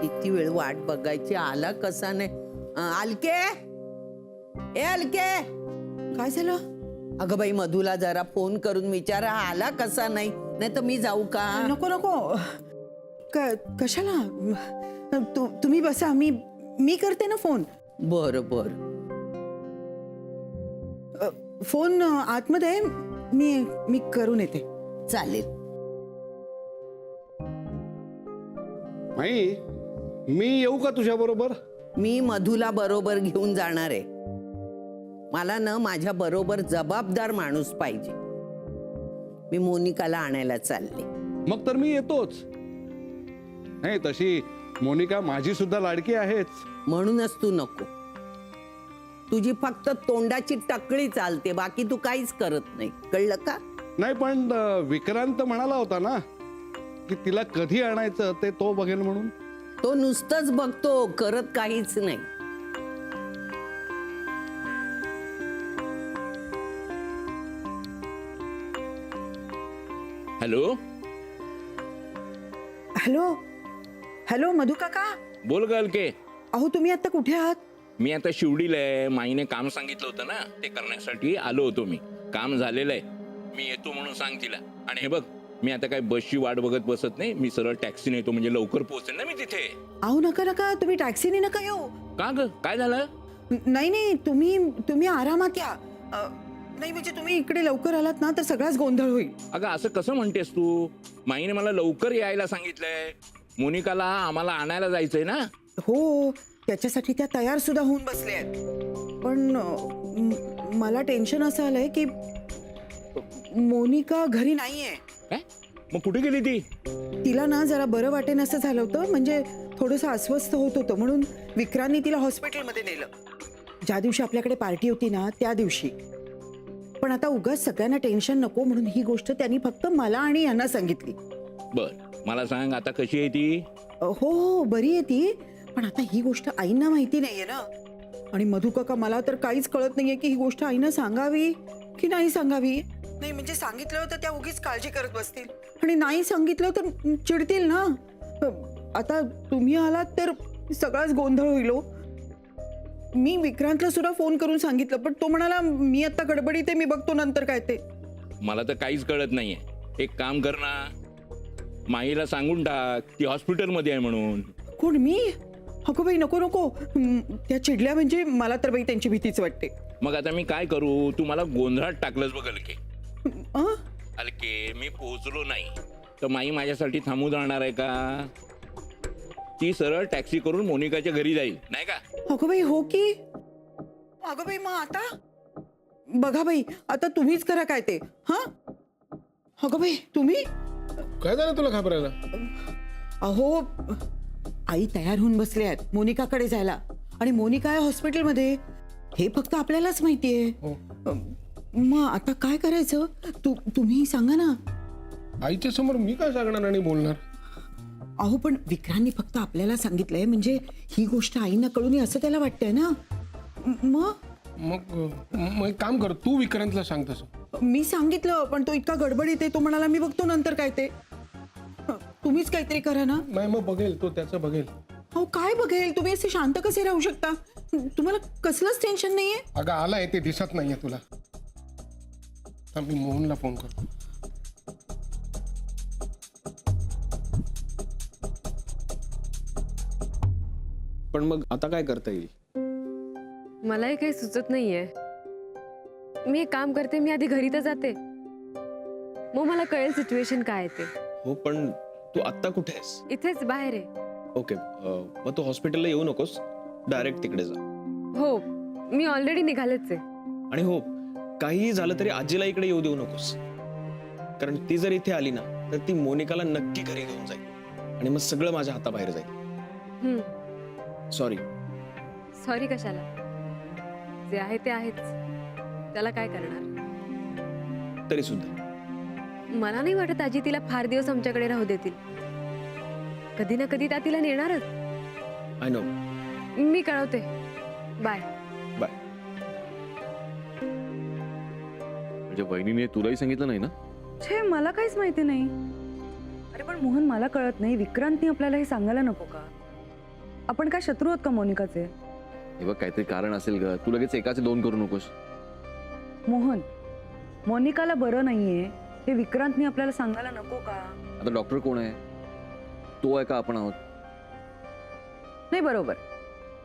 किती वेळ वाट बघायची, आला कसा नाही. अलके, ए अलके, काय झालं? अगं बाई मधुला जरा फोन करून विचारा आला कसा नाही, नाही तर मी जाऊ का? नको नको, कशाला? तुम्ही बसा, मी करते ना फोन. बर बर. फोन आतमध्ये आहे, मी करून येते. चालेल. माई, मी येऊ का तुझ्या बरोबर? मी मधुला बरोबर घेऊन जाणार आहे. मला ना माझ्या बरोबर जबाबदार माणूस पाहिजे. मी मोनिकाला आणायला चालले. मग तर मी येतोच. नाही तशी मोनिका माझी सुद्धा लाडकी आहेच. म्हणूनच तू नको. तुझी फक्त तोंडाची टकळी चालते, बाकी तू काहीच करत नाही, कळलं का? नाही पण विक्रांत म्हणाला होता ना की तिला कधी आणायचं ते तो बघेल म्हणून. तो नुसतंच बघतो, करत काहीच नाही. हॅलो हॅलो हॅलो, मधु काका. बोल गल के. अहो तुम्ही आता कुठे आहात? मी आता शिवडीला आहे. माईने काम सांगितलं होतं ना, ते करण्यासाठी आलो होतो. मी काम झालेलं आहे, मी येतो म्हणून सांग तिला. आणि हे बघ, मी आता काय बसची वाट बघत बसत नाही, मी सरळ टॅक्सीने येतो, म्हणजे लवकर पोहोचेल ना मी तिथे. अहो नका नका, तुम्ही टॅक्सीने नका येऊ. का ग, काय झालं? नाही नाही, तुम्ही आरामात या. नाही म्हणजे तुम्ही इकडे लवकर आलात ना तर सगळाच गोंधळ होईल. अगं असं कसं म्हणतेस तू? माईने मला लवकर यायला सांगितलंय. मोनिकाला आम्हाला आणायला जायचंय ना. हो, त्याच्यासाठी त्या तयार सुद्धा होऊन बसले आहेत. पण मला टेन्शन असं आलंय की मोनिका घरी नाहीये. काय? मग कुठे गेली ती? तिला ना जरा बरं वाटेन असं झालं होतं, म्हणजे थोडंसं अस्वस्थ होत होतं, म्हणून विक्रांतनी तिला हॉस्पिटलमध्ये नेलं. ज्या दिवशी आपल्याकडे पार्टी होती ना त्या दिवशी. पण आता उगाच सगळ्यांना टेन्शन नको म्हणून ही गोष्ट त्यांनी फक्त मला आणि यांना सांगितली. बर, मला सांग आता कशी आहे ती? हो हो, बरी आहे ती. पण आता ही गोष्ट आईंना माहिती नाहीये ना. आणि मधु काका, मला तर काहीच कळत नाहीये की ही गोष्ट आईंना सांगावी की नाही सांगावी. नाही म्हणजे सांगितलं तर त्या उगीच काळजी करत बसतील, आणि नाही सांगितलं तर चिडतील ना. आता तुम्ही आलात तर सगळाच गोंधळ होईल. मी विक्रांतला सुद्धा फोन करून सांगितलं, पण तो म्हणाला मी आता गडबडीत आहे, मी बघतो नंतर काय ते. मला तर काहीच कळत नाहीये. एक काम कर ना, माईला सांगून टाक ती हॉस्पिटलमध्ये आहे म्हणून. कोण, मी? अगो बाई नको नको, त्या चिडल्या म्हणजे मला तर बाई त्यांची भीतीच वाटते. मग आता मी काय करू? तू मला गोंधळात टाकलंच बघ अलके. अं? अलके, मी पोहोचलो नाही तर माई माझ्यासाठी थांबून राहणार आहे का? ती सरळ टॅक्सी करून मोनिकाच्या घरी जाईल, नाही का? अगं बाई हो की. अगं बाई मग आता बघा बाई, आता तुम्हीच करा काय ते. हा अगं बाई तुम्ही. काय झालं तुला घाबरायला? अहो आई तयार होऊन बसले आहेत मोनिकाकडे जायला, आणि मोनिका आहे हॉस्पिटलमध्ये. हे फक्त आपल्यालाच माहितीये. मग आता काय करायचं? तुम्ही सांगा ना. आईच्या समोर मी काय सांगणार आणि बोलणार? अहो पण विक्रांतनी फक्त आपल्याला सांगितलंय, म्हणजे ही गोष्ट आईंना कळू नये असं त्याला वाटतंय ना. मग एक काम कर, तू विक्रांतला सांग तसं. मी सांगितलं, पण तो इतका गडबडीत आहे, तो म्हणाला मी बघतो नंतर काय ते. तुम्हीच काहीतरी करा ना. नाही मग बघेल तो, त्याचं बघेल. अहो काय बघेल? तुम्ही असे शांत कसे राहू शकता? तुम्हाला कसलंच टेन्शन नाहीये? अगं आलाय, ते दिसत नाहीये तुला. मी मोहनला फोन करतो. पण मग आता काय करता येईल? मलाही काही सुचत नाहीये. मी एक काम करते, मी आधी घरी तर जाते, मग मला कळेल सिच्युएशन काय आहे ते. हो पण तू आत्ता कुठे आहेस? इथेच बाहेर आहे. ओके, मग तू हॉस्पिटलला येऊ नकोस, डायरेक्ट तिकडे जा. हो, मी ऑलरेडी निघालेच आहे. आणि हो, काहीही झालं तरी आजीला इकडे येऊ देऊ नकोस, कारण ती जर इथे आली ना तर ती मोनिकाला नक्की घरी घेऊन जाईल, आणि मग सगळं माझ्या हाताबाहेर जाईल. सॉरी. सॉरी कशाला? जे आहे ते आहेच, त्याला काय करणार. तरी सुद्धा मला नाही वाटत आजी तिला फार दिवस आमच्याकडे राहू देतील. कधी ना कधी त्या तिला नेणारच. I know. मी कळवते. Bye bye. म्हणजे वहिनीने तुलाही सांगितलं नाही ना? छे, मला काहीच माहिती नाही. अरे पण मोहन, मला कळत नाही, विक्रांतनी आपल्याला हे सांगायला नको का? आपण काय शत्रू आहोत का मोनिकाचे? हे बघ काहीतरी कारण असेल ग, तू लगेच एकाचे दोन करू नकोस. मोहन, मोनिकाला बरं नाहीये हे विक्रांतने आपल्याला सांगायला नको का? आता डॉक्टर कोण आहे? तो आहे का आपण आहोत? नाही बरोबर,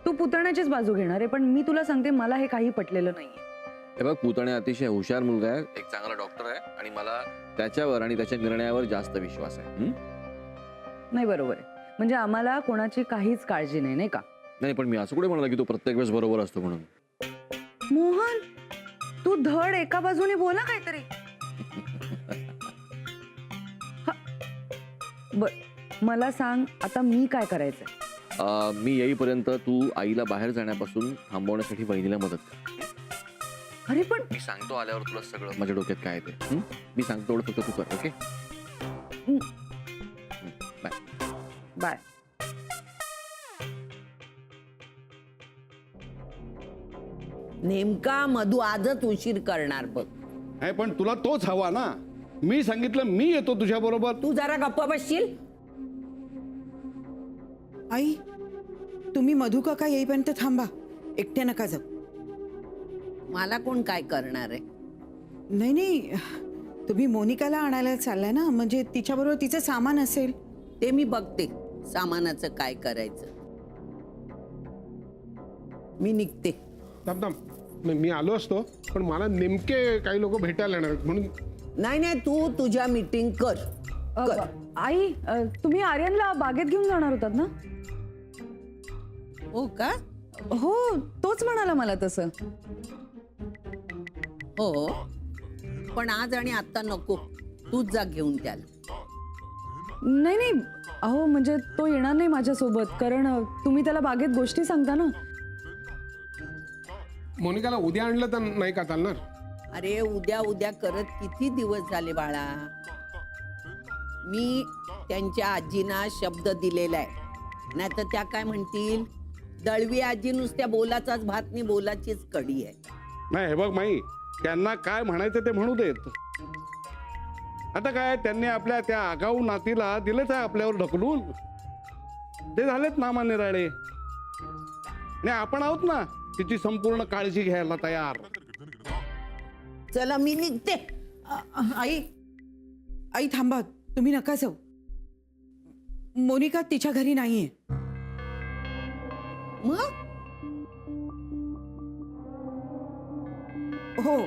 तू पुतण्याचीच बाजू घेणार आहे, पण मी तुला सांगते मला हे काही पटलेलं नाहीये. हे बघ पुतणे अतिशय हुशार मुलगा आहे, एक चांगला डॉक्टर आहे आणि मला त्याच्यावर आणि त्याच्या निर्णयावर जास्त विश्वास आहे. नाही बरोबर आहे, म्हणजे आम्हाला कोणाची काहीच काळजी नाही, नाही का? नाही पण मी असं कुठे म्हणाला की तो प्रत्येक वेळेस बरोबर असतो म्हणून. मोहन, तू धड एका बाजूने बोला काहीतरी. बर, मला सांग आता मी काय करायचंय? मी येईपर्यंत तू आईला बाहेर जाण्यापासून थांबवण्यासाठी बहिणीला मदत कर. अरे पण मी सांगतो आल्यावर तुला सगळं माझ्या डोक्यात काय आहे ते. मी सांगतो एवढं फक्त तू कर. Okay bye. बाय. नेमका मधू आजच उशीर करणार बघ. नाही पण तुला तोच हवा ना. मी सांगितलं मी येतो तुझ्या बरोबर. तू जरा गप्प बसशील? आई, तुम्ही मधू काका येईपर्यंत थांबा, एकटे नका जाऊ. मला कोण काय करणार आहे? नाही नाही, तुम्ही मोनिकाला आणायला चाललाय ना, म्हणजे तिच्याबरोबर तिचं सामान असेल. ते मी बघते सामानाचं काय करायचं. मी निघते. थांब मी आलो असतो, पण मला नेमके काही लोक भेटायला येणार आहेत म्हणून. नाही नाही, तू तुझ्या मीटिंग कर. आई, तुम्ही आर्यनला बागेत घेऊन जाणार होतात ना? हो का? हो, तोच म्हणाला मला तसं. हो, पण आज आणि आता नको. तूच जा घेऊन त्याला. नाही नाही, अहो म्हणजे तो येणार नाही माझ्यासोबत, कारण तुम्ही त्याला बागेत गोष्टी सांगता ना. मोनिकाला उद्या आणलं तर नाही का चालणार? अरे उद्या उद्या करत किती दिवस झाले बाळा. मी त्यांच्या आजीना शब्द दिलेला आहे, नाही तर त्या काय म्हणतील, दळवी आजी नुसत्या बोलाचाच भात नाही, बोलाचीच कडी आहे. नाही हे बघ माई, त्यांना काय म्हणायचं ते म्हणू देत. आता काय त्यांनी आपल्या त्या आगाऊ नातीला दिलंच आहे आपल्यावर ढकलून. ते झालेत नामानिराळे. नाही आपण आहोत ना तिची संपूर्ण काळजी घ्यायला तयार. चला मी निघते. आई, आई थांबा, तुम्ही नका जाऊ. मोनिका तिच्या घरी नाहीये. मग हो,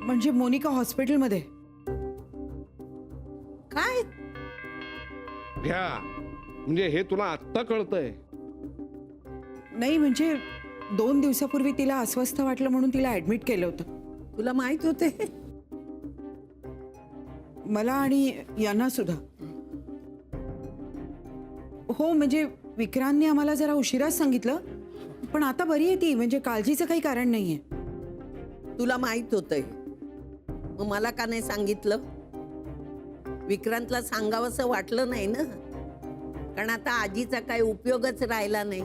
म्हणजे मोनिका हॉस्पिटलमध्ये. काय? घ्या, म्हणजे हे तुला आत्ता कळतंय? नाही म्हणजे 2 दिवसापूर्वी तिला अस्वस्थ वाटलं म्हणून तिला ऍडमिट केलं होतं. तुला माहित होते? मला आणि यांना सुद्धा. हो, म्हणजे विक्रांतने आम्हाला जरा उशिराच सांगितलं, पण आता बरी आहे ती, म्हणजे काळजीचं काही कारण नाहीये. तुला माहित होतंय, मग मला का नाही सांगितलं? विक्रांतला सांगावंसं वाटलं नाही ना, कारण आता आजीचा काही उपयोगच राहिला नाही.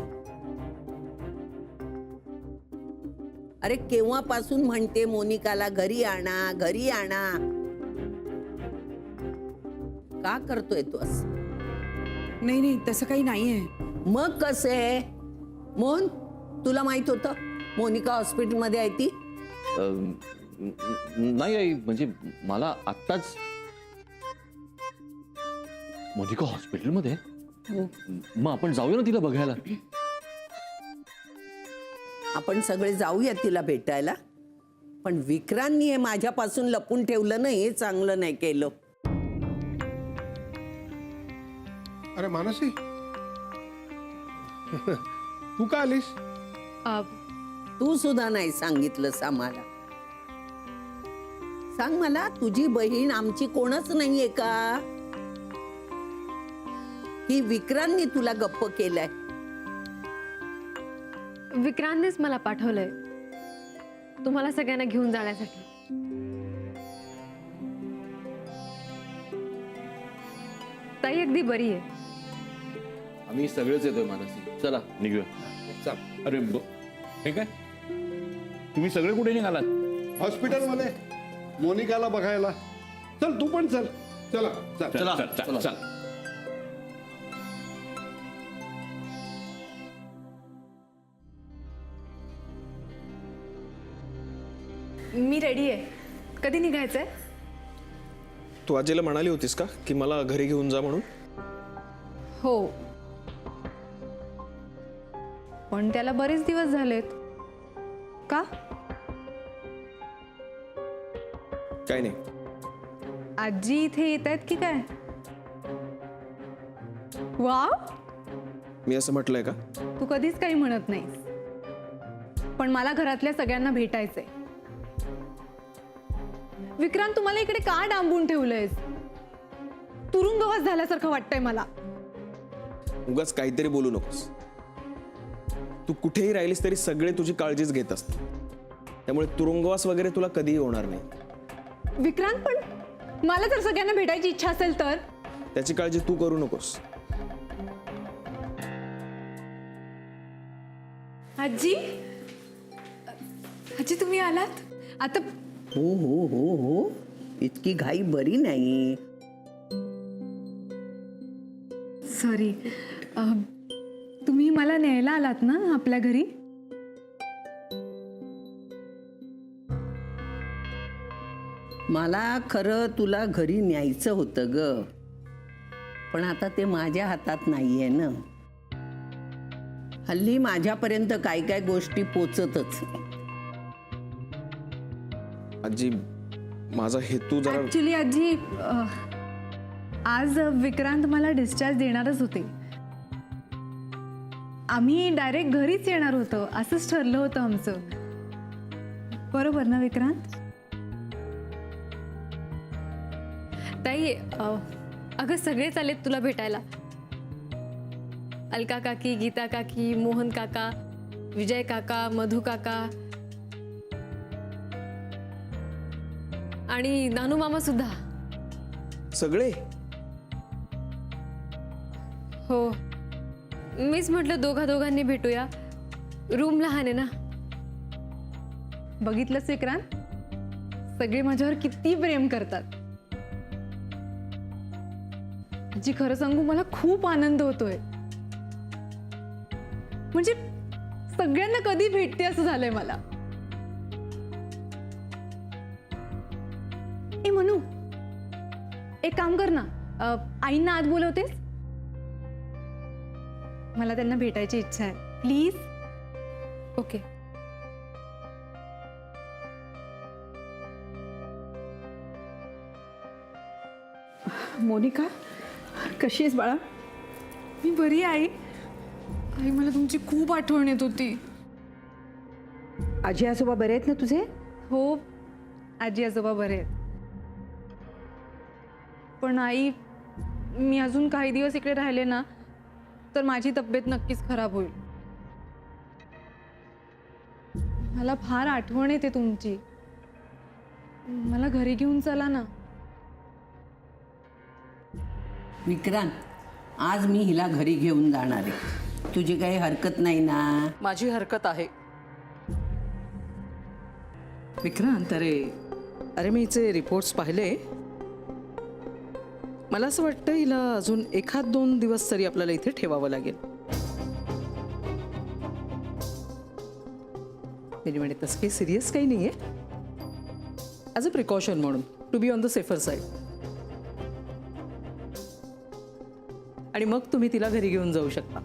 अरे केव्हापासून म्हणते मोनिकाला घरी आणा, घरी आणा. का करतोय तू असं? नाही नाही, तसं काही नाहीये. मग कसं आहे मोहन? तुला माहित होतं मोनिका हॉस्पिटलमध्ये आहे ती? नाही आई, म्हणजे मला आत्ताच. मोनिका हॉस्पिटलमध्ये? मग आपण जाऊया ना तिला बघायला. आपण सगळे जाऊया तिला भेटायला, पण विक्रांतनी हे माझ्यापासून लपून ठेवलं नाही, हे चांगलं नाही केलं. अरे मानसी, तू का आलीस? तू सुद्धा नाही सांगितलंस आम्हाला. सांग मला, तुझी बहीण आमची कोणच नाहीये का? ही विक्रांतनी तुला गप्प केलंय? विक्रांतनेच मला पाठवलंय तुम्हाला सगळ्यांना घेऊन जाण्यासाठी. ताई अगदी बरी आहे. आम्ही सगळेच येतोय मानसी, चला निघूया. चल. अरे हे काय, तुम्ही सगळे कुठे निघालात? हॉस्पिटलमध्ये मोनिकाला बघायला. चल तू पण चल. चला. चल. चल चल चल चल. मी रेडी आहे. कधी निघायचंय? तू आजीला म्हणाली होतीस का की मला घरी घेऊन जा म्हणून? हो, पण त्याला बरेच दिवस झालेत. का? काय नाही. आजी इथे येत आहेत की काय? वाव, मी असं म्हटलंय का? तू कधीच काही म्हणत नाहीस, पण मला घरातल्या सगळ्यांना भेटायचंय. विक्रांत, तुम्हाला इकडे का डांबून ठेवलंयस? तुरुंगवास झाल्यासारखं वाटतंय मला. उगाच काहीतरी बोलू नकोस. तू कुठेही राहिलीस तरी सगळे तुझी काळजीच घेत असतात, त्यामुळे तुरुंगवास वगैरे तुला कधीही होणार नाही. विक्रांत, पण मला जर सगळ्यांना भेटायची इच्छा असेल तर? त्याची काळजी तू करू नकोस. आजी, आजी तुम्ही आलात? आता हो हो हो हो, इतकी घाई बरी नाही. सॉरी, तुम्ही मला न्यायला आलात ना आपल्या घरी? मला खरं तुला घरी न्यायचं होतं ग, पण आता ते माझ्या हातात नाहीये ना. हल्ली माझ्यापर्यंत काय काय गोष्टी पोचतच. आजी, माझा हेतू जरा ऍक्च्युली आजी, आज विक्रांत मला डिस्चार्ज देणारच होते. आम्ही डायरेक्ट घरीच येणार होतो, असंच ठरलं होतं आमचं. बरोबर ना विक्रांत? ताई, अगं सगळेच आलेत तुला भेटायला. अलका काकी, गीता काकी, मोहन काका, विजय काका, मधु काका आणि नानू मामा सुद्धा. सगळे? हो, मीच म्हटलं दोघांनी भेटूया. रूम लहान आहे ना. बघितलंच विक्रांत, सगळे माझ्यावर किती प्रेम करतात. जी खरं सांगू, मला खूप आनंद होतोय. म्हणजे सगळ्यांना कधी भेटते असं झालंय मला. ए मनू, एक काम कर ना, आईंना आत बोलवतेस? मला त्यांना भेटायची इच्छा आहे, प्लीज. ओके. मोनिका, कशी आहेस बाळा? मी बरी आहे आई. मला तुमची खूप आठवण येत होती. आजी आजोबा बरे आहेत ना तुझे? हो, आजी आजोबा बरे आहेत. पण आई, मी अजून काही दिवस इकडे राहिले ना तर माझी तब्येत नक्कीच खराब होईल. मला फार आठवण येते तुमची. मला घरी घेऊन चला ना. विक्रांत, आज मी हिला घरी घेऊन जाणार आहे. तुझी काही हरकत नाही ना? माझी हरकत आहे. विक्रांत, अरे मी हिचे रिपोर्ट्स पाहिले. मला असं वाटतं हिला अजून 1-2 दिवस तरी आपल्याला इथे ठेवावं लागेल. म्हणजे तसं काही सिरियस काही नाही आहे. ॲज अ प्रिकॉशन म्हणून, to be on the safer side. आणि मग तुम्ही तिला घरी घेऊन जाऊ शकता.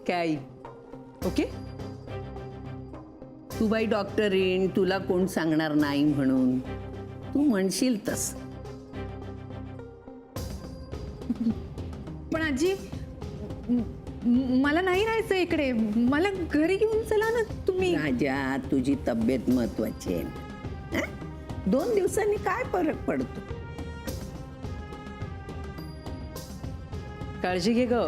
काय? ओके. तू बाई डॉक्टर येईन, तुला कोण सांगणार नाही म्हणून. तू म्हणशील तस. पण आजी, मला नाही राहायचं इकडे. मला घरी घेऊन चला ना तुम्ही. राजा, तुझी तब्येत महत्वाची आहे. हं? 2 दिवसांनी काय फरक पडतो? काळजी घे ग.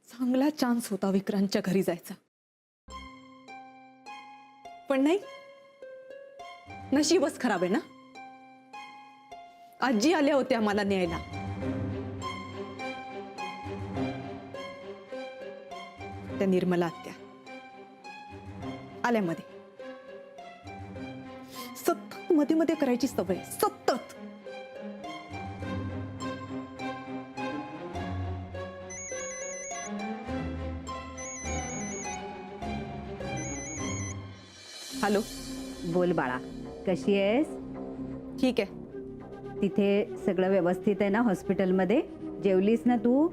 चांगला चान्स होता विक्रांतच्या घरी जायचा, पण नाही. नशीबच खराब आहे ना. आजी आल्या होत्या मला न्यायला. त्या निर्मला आत्या आल्या मध्ये. सतत मध्ये मध्ये करायची सवय, सतत. हॅलो. बोल बाळा, कशी आहेस? ठीक आहे. तिथे सगळं व्यवस्थित आहे ना हॉस्पिटलमध्ये? जेवलीस ना तू?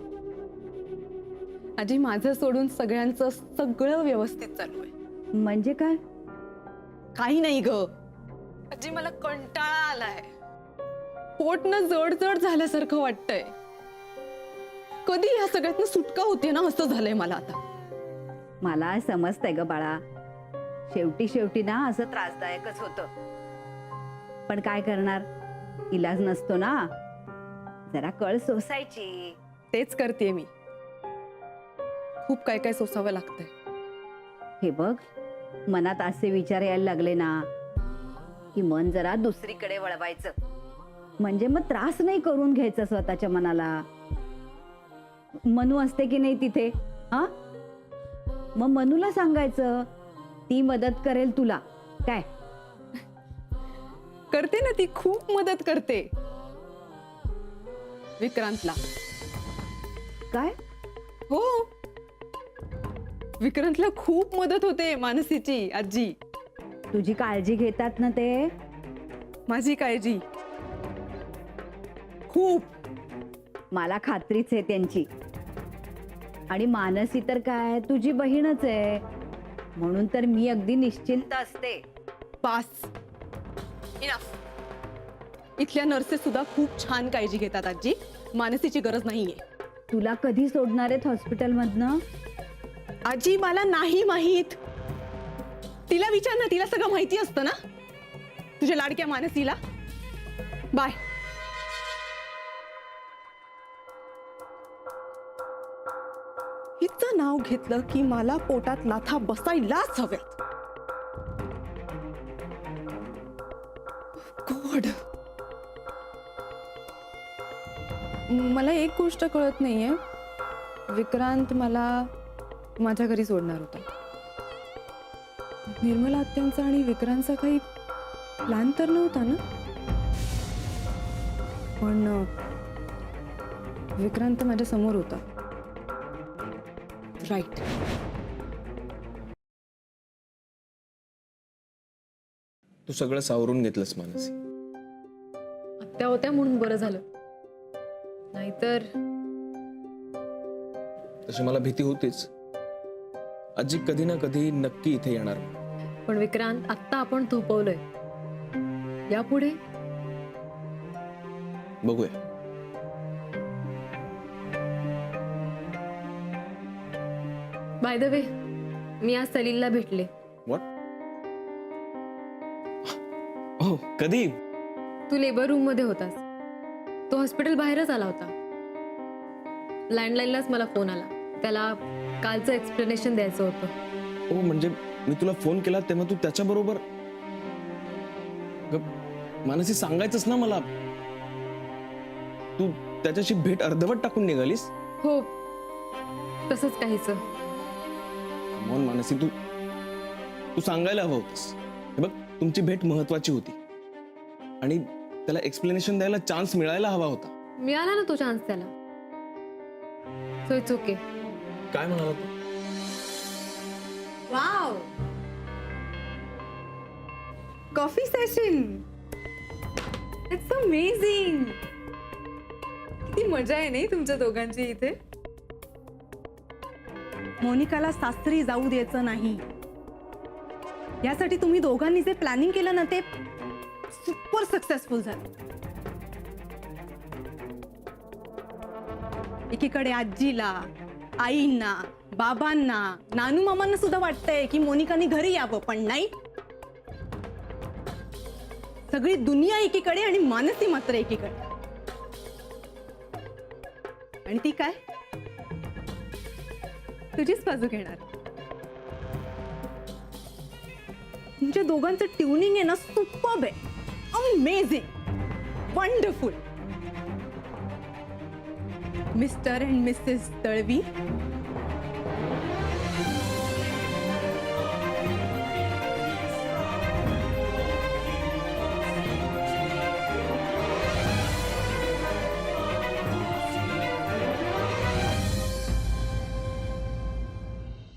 आजी, माझं सोडून सगळ्यांचं सगळं व्यवस्थित चालू आहे. म्हणजे काय? काही नाही ग आजी, मला कंटाळा आलाय. पोटनं जड जड झाल्यासारखं वाटतंय. कधी ह्या सगळ्यातनं सुटका होते ना असं झालंय मला आता. मला समजतंय ग बाळा, शेवटी शेवटी ना असं त्रासदायकच होतं. पण काय करणार, इलाज नसतो ना. जरा कळ सोसायची. तेच करते मी. खूप काय काय सोसावं लागतंय. हे बघ, मनात असे विचार यायला लागले ना की मन जरा दुसरीकडे वळवायचं. म्हणजे मग त्रास नाही करून घ्यायचा स्वतःच्या मनाला. मनू असते की नाही तिथे, हा? मग मनूला सांगायचं, ती मदत करेल तुला. काय करते ना ती, खूप मदत करते विक्रांतला. काय? हो, विक्रांतला खूप मदत होते मानसीची. आजी, तुझी काळजी घेतात ना ते? माझी काळजी खूप. मला खात्रीच आहे त्यांची. आणि मानसी तर काय तुझी बहीणच आहे, म्हणून तर मी अगदी निश्चिंत असते. Pass, enough. इथल्या नर्सेस सुद्धा खूप छान काळजी घेतात आजी. मानसीची गरज नाहीये. तुला कधी सोडणार आहेत हॉस्पिटलमधनं? आजी, मला नाही माहित. तिला विचार ना, तिला सगळं माहिती असतं ना, तुझ्या लाडक्या मानसीला. बाय. हिचं नाव घेतलं की मला पोटात लाथा बसायलाच हव्यात. गॉड. मला एक गोष्ट कळत नाहीये, विक्रांत मला माझ्या घरी सोडणार होता. निर्मला आत्यांचा आणि विक्रांतचा काही प्लॅन तर नव्हता ना? पण विक्रांत माझ्या समोर होता. राईट. तू सगळं सावरून घेतलंस मानसी. आत्या होत्या म्हणून बरं झालं, नाहीतर तशी मला भीती होतीच. आजी कधी ना कधी नक्की इथे येणार. पण विक्रांत, आत्ता आपण थोपवलंय. यापुढे बघूया. बाय द वे, मी आज सलीलला भेटले. व्हॉट? हो, कधी? तू लेबर रूम मध्ये होतास. तो हॉस्पिटल बाहेरच आला होता. लँडलाईनलाच मला फोन आला. त्याला कालचं एक्सप्लेनेशन द्यायचं होतं. हो, म्हणजे मी तुला फोन केला तेव्हा तू त्याच्या बरोबर. मानसी, सांगायचंच ना मला. तू त्याच्याशी भेट अर्धवट टाकून निघालीस. हो, तसंच काहीच. म्हणून मानसी, तू सांगायला हवं होतंस. हे बघ, तुमची भेट महत्वाची होती आणि त्याला एक्सप्लेनेशन द्यायला चान्स मिळायला हवा होता. मिळाला ना तो चान्स त्याला. So it's okay. काय म्हणाला तू? Wow, coffee session. It's amazing. किती मजा आहे नाही तुमच्या दोघांची इथे. मोनिकाला सासरी जाऊ द्यायचं नाही, यासाठी तुम्ही दोघांनी जे प्लॅनिंग केलं ना ते सुपर सक्सेसफुल झालं. एकीकडे आजीला, आईंना, बाबांना, नानू मामांना सुद्धा वाटतंय की मोनिकाने घरी यावं, पण नाही. सगळी दुनिया एकीकडे आणि मानसी मात्र एकीकडे. आणि ती काय तुझीच बाजू घेणार. तुमच्या दोघांचं ट्युनिंग आहे ना, सुपर्ब आहे. Amazing, wonderful. Mister and Mrs Talvi,